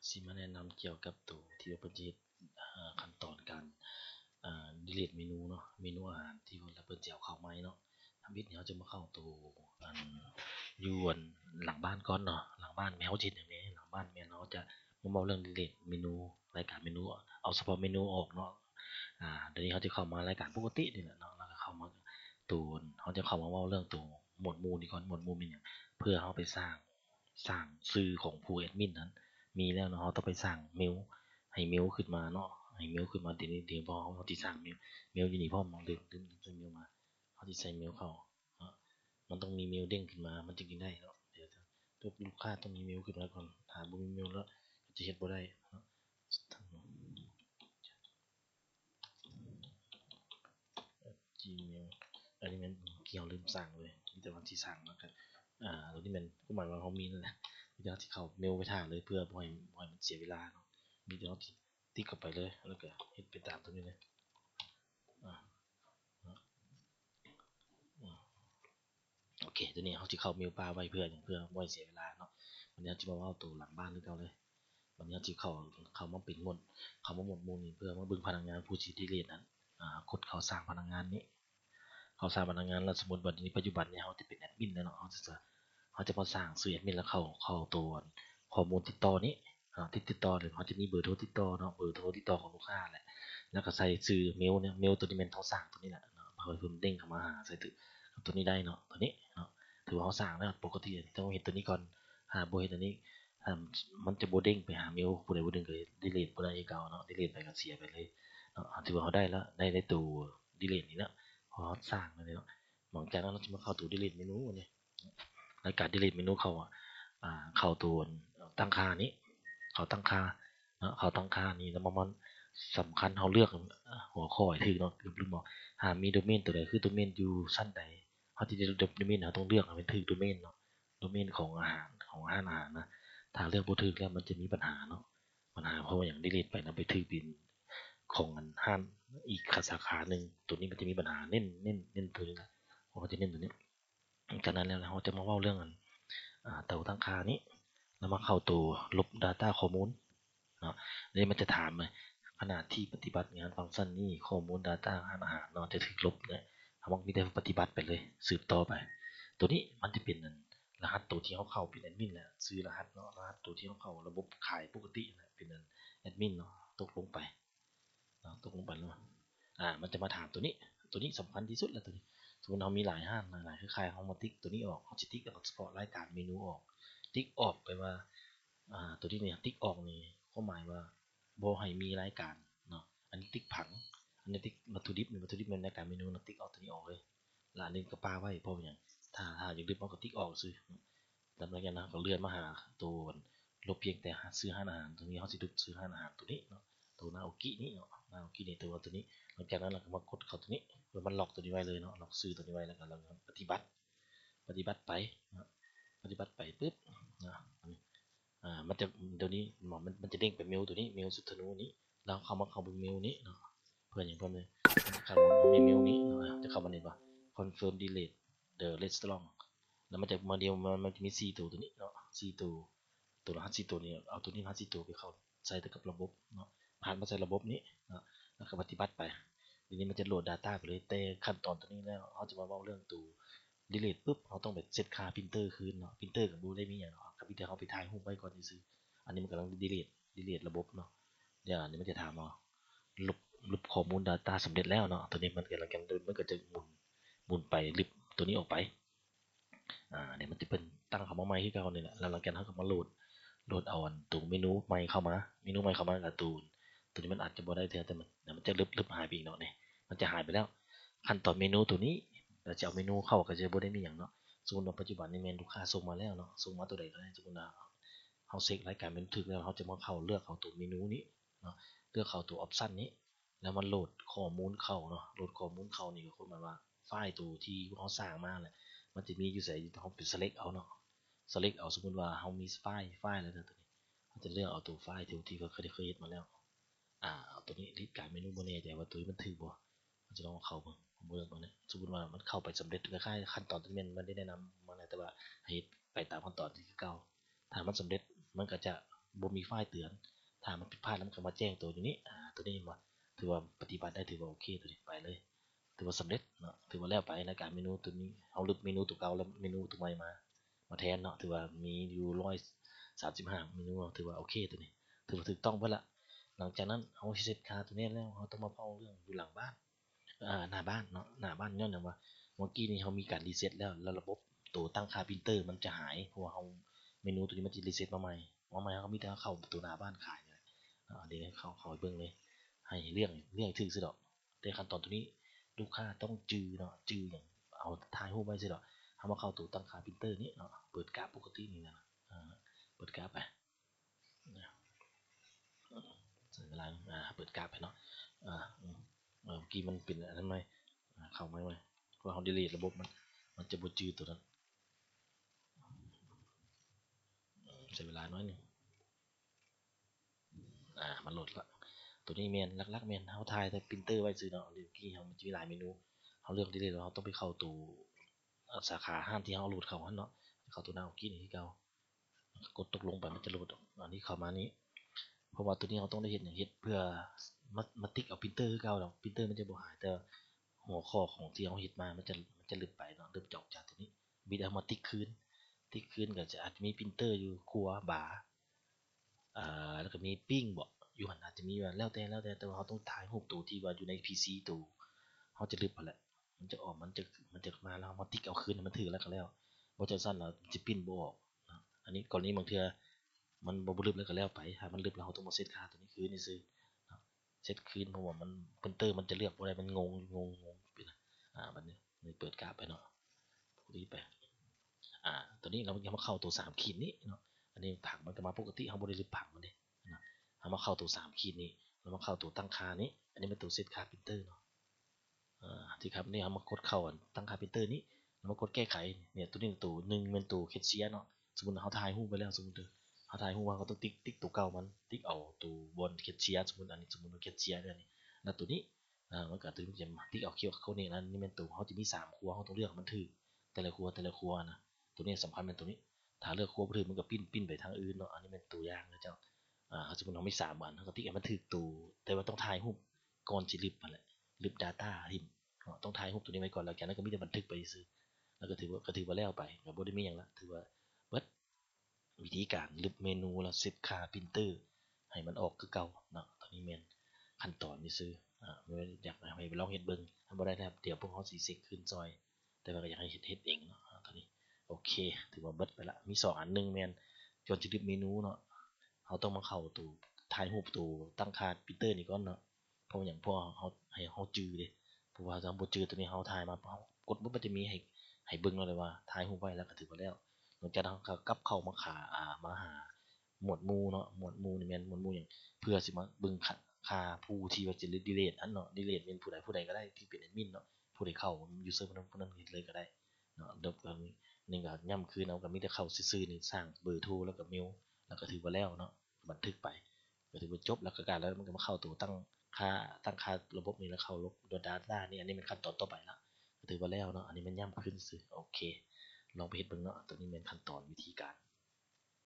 สิมาแนะนำเกี่ยวกับตัวที่ว่าเพิ่นสิเฮ็ดขั้นตอนการdelete เมนูเนาะเมนูอาหารที่เพิ่นแล้วเพิ่นสิเอาเข้าใหม่เนาะทำอิฐนี่เราจะมาเข้าตัวอยู่หลังบ้านก่อนเนาะหลังบ้านแมวจิตอย่างนี้หลังบ้านแม่เราจะมาเว้าเรื่อง delete เมนูรายการเมนูเอาเฉพาะเมนูออกเนาะเดี๋ยวนี้เขาจะเข้ามารายการปกตินี่แหละเนาะแล้วก็เข้ามาตัวเขาจะเข้ามาเว้าเรื่องตัวหมวดหมู่นี่ก่อนหมวดหมู่มีหยังเพื่อเราไปสร้างชื่อของผู้แอดมินนั้นมีแล้วเนาะเราต้องไปสร้างเมลให้เมลขึ้นมาเนาะให้เมลขึ้นมาทีนี้เดี๋ยวพอเราสิสร้างเมลอยู่นี่พร้อมลืมใส่เมลมาเราสิใส่เมลเข้ามันต้องมีเมลเด้งขึ้นมามันจึงได้เนาะเดี๋ยวลูกค้าต้องมีเมลขึ้นมาก่อนถ้าบ่มีเมลแล้วจะเฮ็ดบ่ได้เนาะGmail อันนี้มันเกี่ยวลืมสั่งเลยมีแต่วันที่สั่งแล้วกันตัวนี้มันก็หมายว่าเขามีนั่นแหละมีแต่ที่เขาเมลไปถามเลยเพื่อบ่ให้มันเสียเวลาเนาะมีแต่ที่ติ๊กเข้าไปเลยแล้วก็เฮ็ดไปตามตัวนี้เลยโอเคตัวนี้เขาจะเข้าเมลป้าไว้เพื่อบ่ให้เสียเวลาเนาะวันนี้จะมาเว้าตัวหลังบ้านคือเก่าเลยวันนี้จะเข้ามาปิดหมดเข้ามาหมดหมู่นี้เพื่อมาเบิ่งพนักงานผู้สิดีเลทนั้นกดเข้าสร้างพนักงานนี้เขาสร้างพนักงานแล้วสมมุติว่าปัจจุบันนี้เขาจะเป็นแอดมินแล้วเนาะเขาจะมาสร้างชื่อแอดมินแล้วเข้าตัวข้อมูลติดต่อนี้ติดต่อหรือเขาจะมีเบอร์โทรติดต่อเนาะเบอร์โทรติดต่อของลูกค้าแหละแล้วก็ใส่ชื่อเมลเนี่ยเมลตัวนี้มันเขาสร้างตัวนี้แหละเนาะเพื่อเพิ่มเด้งเข้ามาหาใส่ตัวนี้ได้เนาะตัวนี้เนาะถือว่าเขาสร้างแล้วปกติต้องเห็นตัวนี้ก่อนบ่เห็นตัวนี้มันจะบ่เด้งไปหาเมลผู้ใดผู้หนึ่งก็ดีลีทบ่ได้เก่าเนาะดีลีทไปก็เสียไปเลยเนาะถือว่าเขาได้แล้วได้ตัวดีลีทนี้แล้วพอสร้างแล้วเนาะหลังจากนั้นเราจะมาเข้าตัว delete เมนูนี่รายการ delete เมนูเข้าตัวตั้งค่านี้เขาตั้งค่าเนาะเขาตั้งค่านี้แล้วมันสำคัญเขาเลือกหัวข้อให้ถูกเนาะลืมบอกมีโดเมนตัวใดคือโดเมนอยู่ชั้นใดเขาที่จะโดเมนเราต้องเลือกให้มันถูกโดเมนเนาะโดเมนของอาหารนะถ้าเลือกบ่ถูกแล้วมันจะมีปัญหาเนาะปัญหาเพราะว่าอย่าง delete ไปนะไปถูกบินของห้างอีกสาขาหนึ่งตัวนี้มันจะมีปัญหาเน้นตัวนี้นะเขาจะเน้นตัวนี้จากนั้นแล้วเราจะมาเล่าเรื่องเต่าตั้งค่านี้แล้วมาเข้าตัวลบ data ข้อมูลเนาะนี่มันจะถามเลยขณะที่ปฏิบัติงานฟังก์ชันนี้ข้อมูล data อาหารเนาะจะถูกลบเนี่ยมันมีแต่ปฏิบัติไปเลยสืบต่อไปตัวนี้มันจะเป็นรหัสตัวที่เขาเข้าเป็นแอดมินแหละซื้อรหัสเนาะรหัสตัวที่เขาเข้าระบบขายปกตินะเป็นแอดมินเนาะตกลงไปแล้วมันจะมาถามตัวนี้สำคัญที่สุดแล้วตัวนี้สมมติเรามีหลายห้างหลายคล้ายๆเขามาติ๊กตัวนี้ออกเขาจะติ๊กเฉพาะรายการเมนูออกติ๊กออกไปว่าตัวที่เนี่ยติ๊กออกนี่ก็หมายว่าบ่ให้มีรายการเนาะอันนี้ติ๊กผังอันนี้ติ๊กวัตถุดิบเป็นรายการเมนูเราติ๊กออกตัวนี้ออกเลยแล้วอันนี้ก็ป้าไว้เพราะอย่างถ้าอย่างดึกมันก็ติ๊กออกซื้อแล้วหลังจากนั้นก็เลื่อนมาหาตัวลบเพียงแต่ซื้อห้าอาหารตัวนี้เขาจะดึกซื้อห้าอาหารตัวนี้เนาะตัวนาโอกินี่เนาะนาโอกินี่ตัวนี้หลังจากนั้นเราก็มากดเข้าตัวนี้เพื่อมันล็อกตัวนี้ไว้เลยเนาะล็อกซื้อตัวนี้ไว้แล้วก็เราปฏิบัติไปปฏิบัติไปปุ๊บนะมันจะเดี๋ยวนี้มันจะเด้งไปเมลตัวนี้เมลสุดทนุนี้แล้วเข้าเป็นเมลนี้เนาะเพื่อนอย่างเพื่อนเลยเข้ามาเมลนี้จะเข้ามาเนี่ยว่า confirm delete the restaurant แล้วมันจะมาเดียวมันจะมี4ตัวนี้เนาะ4ตัวรหัส4ตัวนี้เอาตัวนี้รหัส4ตัวไปเข้าใส่กับระบบเนาะผ่านมาใส่ระบบนี้เนาะแล้วก็ปฏิบัติไปทีนี้มันจะโหลด data ไปเลยแต่ขั้นตอนตัวนี้แล้วเขาจะมาเล่าเรื่องตัว delete ปุ๊บเขาต้องไปเซตค่าพิมพ์เตอร์คืนเนาะพิมพ์เตอร์กับบูได้มีอย่างเนาะกับพิมพ์เตอร์เขาไปถ่ายรูปไว้ก่อนซื้ออันนี้มันกำลัง delete ระบบเนาะเดี๋ยวอันนี้มันจะถามว่าลบข้อมูล data สำเร็จแล้วเนาะตัวนี้มันกำลังมันก็จะหมุนไปลบตัวนี้ออกไปเนี่ยมันจะเป็นตั้งคำว่าใหม่ที่เก่าเนี่ยแหละแล้วหลังจากนั้นก็มาโหลดเอาตัวเมนูใหม่เข้ามากับตัวนี้มันอาจจะบ่ได้แต่มันจะลึบหายไปอีกเนาะเนี่ยมันจะหายไปแล้วขั้นตอนเมนูตัวนี้เราจะเอาเมนูเข้าก็จะบ่ได้มีอย่างเนาะสมมุติว่าปัจจุบันนี้เมนูลูกค้าส่งมาแล้วเนาะส่งมาตัวใดก็ได้สมมุติว่าเฮาเช็ครายการเป็นถึกแล้วเฮาจะมาเข้าเลือกเอาตัวเมนูนี้เนาะเลือกเข้าตัวออปชันนี้แล้วมันโหลดข้อมูลเข้าเนาะโหลดข้อมูลเข้านี่ก็คือหมายว่าไฟล์ตัวที่เฮาสร้างมาแหละมันจะมีอยู่ไสเฮาไป select เอาเนาะ select เอาสมมุติว่าเฮามีไฟล์แล้วตัวนี้เฮาจะเลือกเอาตัวไฟล์ที่เขาเคยเฮ็ดมาแล้วเอาตัวนี้รีดการเมนูบ่แน่ใจว่าตัวนี้มันถูกบ่เราจะลองเข้าเบิ่งเบิ่งเนี่ยสมมุติว่ามันเข้าไปสำเร็จคล้ายๆขั้นตอนที่มันได้แนะนำมาแล้วแต่ว่าให้ไปตามขั้นตอนที่คือเก่าถ้ามันสำเร็จมันก็จะ บ่มีไฟล์เตือนถ้ามันผิดพลาดแล้วมันก็มาแจ้งตัวอยู่นี้ตัวนี้ว่าถือว่าปฏิบัติได้ถือว่าโอเคตัวนี้ไปเลยถือว่าสำเร็จเนาะถือว่าแล้วไปในการเมนูตัวนี้เอาลึกเมนูตัวเก่าแล้วเมนูตัวใหม่มาแทนเนาะถือว่ามีอยู่135เมนูถือว่าโอเคตัวนี้ถือว่าถูกต้องเพิ่นละหลังจากนั้นเอาเสร็จค่าตัวนี้แล้วเราต้องมาเฝ้าเรื่องอยู่หลังบ้านหน้าบ้านเนาะหน้าบ้านย้อนหยังว่าเมื่อกี้นี้เขามีการรีเซ็ตแล้วระบบตัวตั้งค่าพรินเตอร์มันจะหายเพราะว่าเขาเมนูตัวนี้มันจะรีเซ็ตมาใหม่เขามีแต่เข้าตัวหน้าบ้านขายเลยเดี๋ยวเขาเบิ่งเลยให้เรื่องถึงสิดอกแต่ขั้นตอนตัวนี้ลูกค้าต้องจื้อเนาะจื้ออย่างเอาถ่ายรูปไว้สิดอกเอามาเข้าตัวตั้งค่าพรินเตอร์นี้เนาะเปิดกราฟปกตินี่นะเปิดกราฟไปใส่เวลาเปิดกราฟไปเนาะเมื่อกี้มันเป็นอันนั้นไหมเข้าไหมเพราะเขาดีลีทระบบมันจะบ่จื้อตัวนั้นใช้เวลาน้อยนึงมันโหลดละตัวนี้เมนลักๆเมนเขาถ่ายแต่ปรินเตอร์ไว้ซื้อเนาะเดี๋ยวกี้เขามันจะมีหลายเมนูเขาเลือกดีเลยเราต้องไปเข้าตัวสาขาห้างที่เขาโหลดเข้าหันเนาะเข้าตัวหน้ากี้นี่ที่เก่ากดตกลงไปมันจะโหลดอันนี้เข้ามานี้เพราะว่าตัวนี้เราต้องได้เห็นอย่างเห็นเพื่อมาติ๊กเอาปรินเตอร์คือเก่าดอกปรินเตอร์มันจะบ่หายแต่หัวข้อของที่เราเห็นมามันจะลึกไปเนาะเริ่มจอกจากตัวนี้บิดเอามาติ๊กคืนก็จะอาจจะมีปรินเตอร์อยู่ครัวบาร์แล้วก็มีปิ้งบ่อยู่หันอาจจะมีแล้วแต่ว่าเราต้องถ่ายรูปตัวที่ว่าอยู่ใน PC ตัวเราจะลึกพอแหละมันจะออกมันจะมาแล้วมาติ๊กเอาคืนมันถือแล้วก็แล้วบ่จังซั่นแล้วสิปิ้นบ่ออกนะอันนี้กรณีบางเทื่อมันบ่ลึกแล้วก็แล้วไปถ้ามันลึกแล้วเราต้องมาเซตค่าตัวนี้คืนซื่อเซตคืนเพราะว่ามันปรินเตอร์มันจะเลือกบ่ได้มันงงไปนะบัดนี้เปิดกราฟไปเนาะปกติไปตัวนี้เรายังมาเข้าตัว3ขีดนี้เนาะอันนี้ผักมันก็มาปกติเราบ่ได้ลึกผักมันเด้นะเอามาเข้าตัว3ขีดนี้แล้วมาเข้าตัวตั้งค่านี้อันนี้เป็นตัวเซตค่าปรินเตอร์เนาะที่ครับนี่เอามากดเข้าตั้งค่าปรินเตอร์นี้แล้วมากดแก้ไขเนี่ยตัวนี้ตัวหนึ่งเป็นตัวแคชเชียร์เนาะสมมุติเราถ่ายรูปไปแล้วสมมุติเขาถ่ายรูปว่าเขาต้องติ๊กตัวเก่ามันติ๊กเอาตัวบนแคชเชียร์สมมุติอันนี้สมมุติว่าแคชเชียร์เนี่ยแล้วตัวนี้มันก็ตัวนี้จะติ๊กเอาเคียวเขาเนี่ยนั่นนี่เป็นตัวเขาจะมี3ครัวเขาต้องเลือกมันถือแต่ละครัวนะตัวนี้สำคัญเป็นตัวนี้ถ้าเลือกครัวบ่ถือมันก็ปิ้นไปทางอื่นเนาะอันนี้เป็นตัวอย่างนะเจ้าสมมุติเรามี3อันเขาก็ติ๊กให้มันถือตัวแต่ว่าต้องถ่ายรูปก่อนสิลิบมันแหละลิบ data ทิ่มต้องถ่ายรูปตัวนี้ไว้ก่อนแล้วจากนั้นก็มีแต่บันทึกไปซื้อแล้วก็ถือว่าแล้วไปก็บ่ได้มีหยังละถือว่าเบิดวิธีการลึกเมนูแล้วเซตค่าพรินเตอร์ให้มันออกคือเก่าเนาะตอนนี้แม่นขั้นตอนนี่ซื้ออยากให้ไปลองเฮ็ดเบิ่งถ้าบ่ได้นะครับเดี๋ยวพวกเขาสิเช็คคืนซอยแต่ว่าก็อยากให้เฮ็ดเองเนาะตอนนี้โอเคถือว่าเบิดไปละมี2อันนึงแม่นก่อนสิลึกเมนูเนาะเราต้องมาเข้าตัวถ่ายรูปตัวตั้งค่าพรินเตอร์นี่ก่อนเนาะเพราะอย่างพอเขาให้เขาจื้อเด้เพราะว่าถ้าบ่จื้อตัวนี้เขาถ่ายมาเขากดปุ๊บมันจะมีให้เบิ่งเลยว่าถ่ายรูปไว้แล้วก็ถือว่าแล้วหลังจากนั้นก็กลับเข้ามามาหาหมวดหมู่เนาะหมวดหมู่นี่แม่นหมวดหมู่หยังเพื่อสิมาเบิ่งค่าผู้ที่ว่าจะดีเลทอันเนาะดีเลทเป็นผู้ใดก็ได้ที่เป็นแอดมินเนาะผู้ใดเข้ายูเซอร์ผู้นั้นเฮ็ดเลยก็ได้เนาะเดี๋ยวก็นี่ก็ย่ำคืนเอาก็มีแต่เข้าซื่อๆนี่สร้างเบอร์โทรแล้วก็เมลแล้วก็ถือว่าแล้วเนาะบันทึกไปก็ถือว่าจบแล้วก็การแล้วมันก็มาเข้าตัวตั้งค่าระบบนี้แล้วเข้าระบบ Data นี่อันนี้เป็นขั้นตอนต่อไปละก็ถือว่าแล้วเนาะอันนี้มันย่ำขึ้นซื่อโอเคลองไปเฮ็ดเบิ่งเนาะตัวนี้เป็นขั้นตอนวิธีการ